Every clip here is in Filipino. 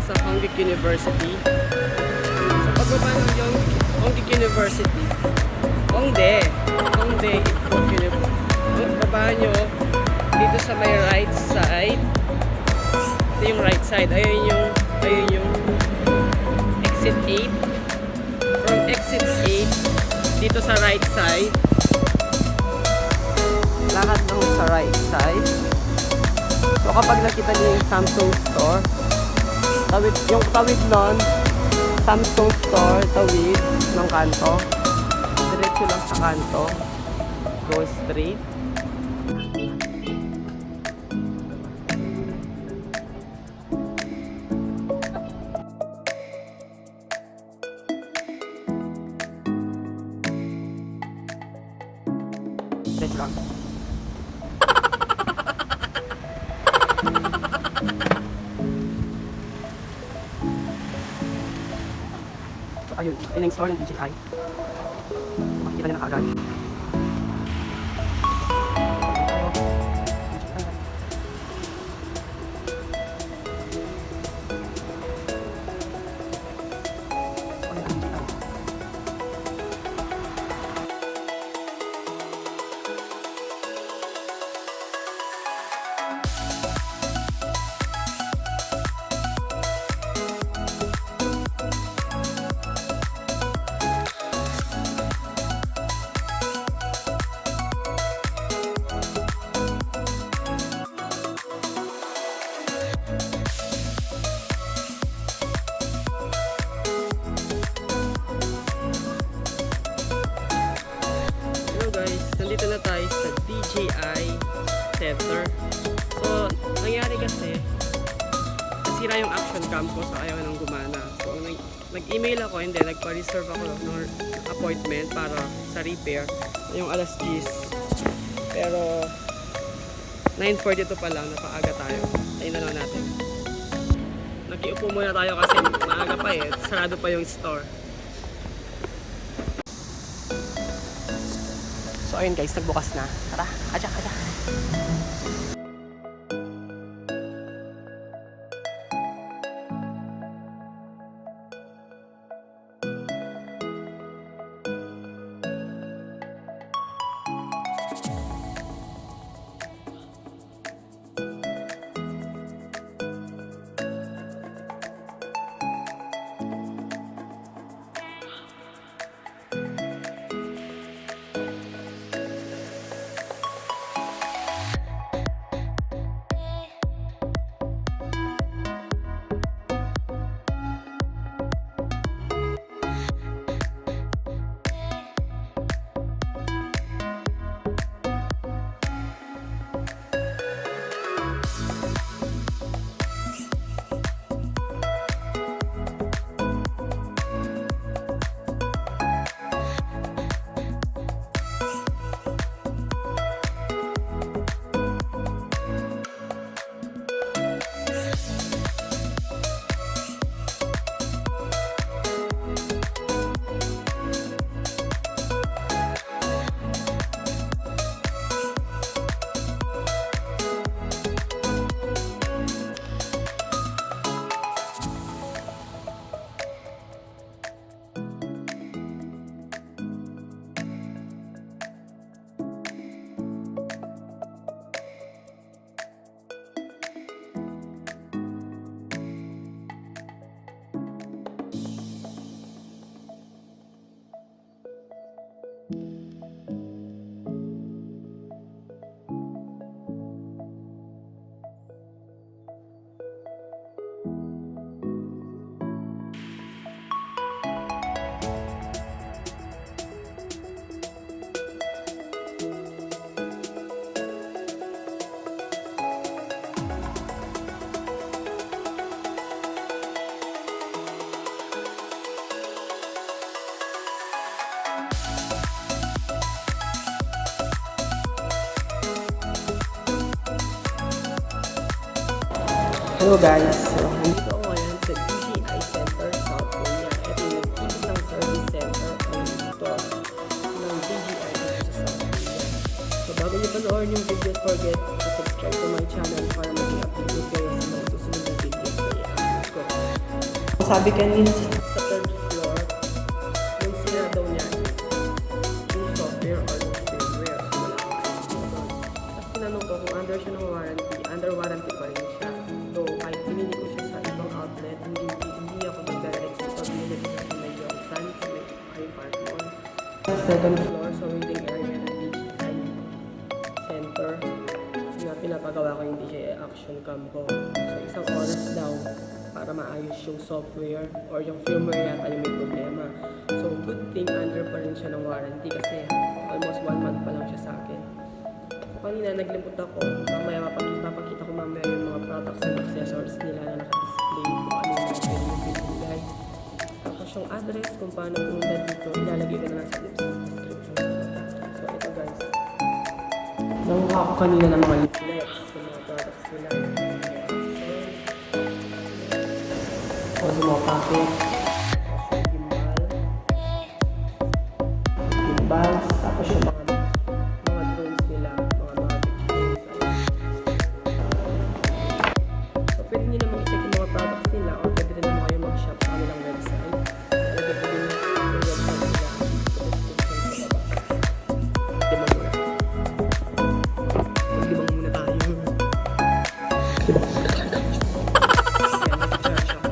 sa Hongdae University. Sa pagbaba ng Hongdae University, Hongdae University. Baba nyo dito sa may right side. Ito yung right side. Ayun yung exit 8. From exit 8 dito sa right side. Lakad lang sa right side. So kapag nakita niyo yung Samsung store, yung tawid nun, Samsung store, tawid ng kanto. Diretso lang sa kanto. Go straight. Diretso lang. So, ayun yung store ng DJI. Makikita nyo na kaagad. Nandito na tayo sa DJI Center. So, nangyari kasi nasira yung action cam ko so ayaw nang gumana. So, nag-email ako, hindi, nagpa-reserve ako ng appointment para sa repair yung alas 10. Pero 9:42 pa lang, napaaga tayo. Ayun na lang natin. Nakiupo muna tayo kasi maaga pa eh. Sarado pa yung store. So ayun guys, nagbukas na. Tara, aja. Hello guys, so nandito ako ngayon sa DJI Center, South Korea. Ito yung isang service center ang store ng DJI dito sa South Korea. So bago nyo panoorin yung videos, forget to subscribe to my channel para maging updated kayo sa mga susunod na videos na i-upload ko. sabi kanina sa third floor, yung sira daw niya is yung software or yung firmware. So wala akong idea doon. Tapos tinanong ko kung under siya ng warranty, under warranty pa rin siya. So kahit pinili ko siya sa ibang outlet, hindi ako nag-direct sa pinili ko siya sa may Yongsan, sa may iPad Mall. Sa second floor, sa waiting area ng DJI Center, pinapagawa ko yung DJI Action Cam ko. So isang oras daw para maayos yung software or yung firmware yata yung may problema. So good thing under pa rin siya ng warranty kasi almost 1 month pa lang siya sa akin. So kanina naglimpot ako, mamaya mapakita ko mamaya yung mga products and accessories nila na naka-display kung ano yung mga pwede yung bibili guys. Tapos yung address kung paano pumunta dito, ilalagay ko na lang sa description. So ito guys. Nanguha ko kanina ng mga leaflets sa mga products nila. O yung mga packet. Gimbals. Tapos yung mga drones nila. Mga pictures. So pwede nyo naman i-check yung mga products nila or pwede rin naman kayo mag-shop sa kanilang website. Nalagay ko din yung website nila sa description sa baba. Maglibang muna tayo. Maglibang muna tayo guys. Kaya mag-charge ako.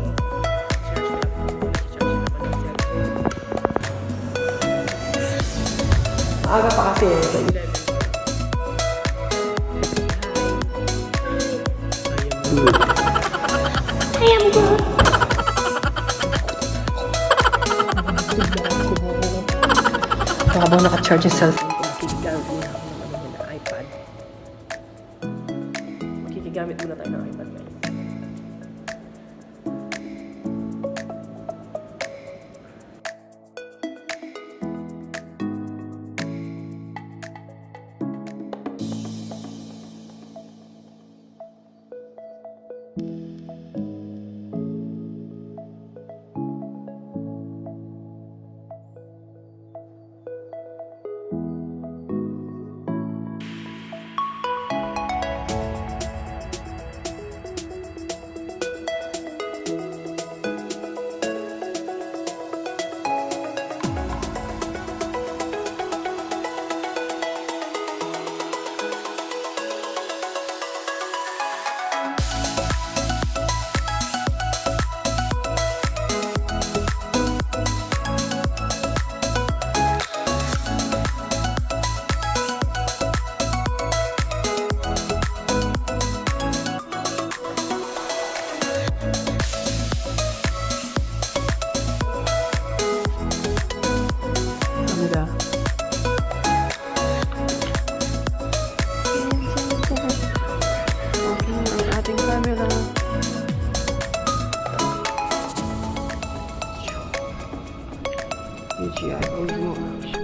Maaga pa kasi sa 11. I am good. So, habang naka-charge yung cellphone ko, makikigamit muna ako ng iPad. Makikigamit muna tayo ng iPad guys. DJI Osmo.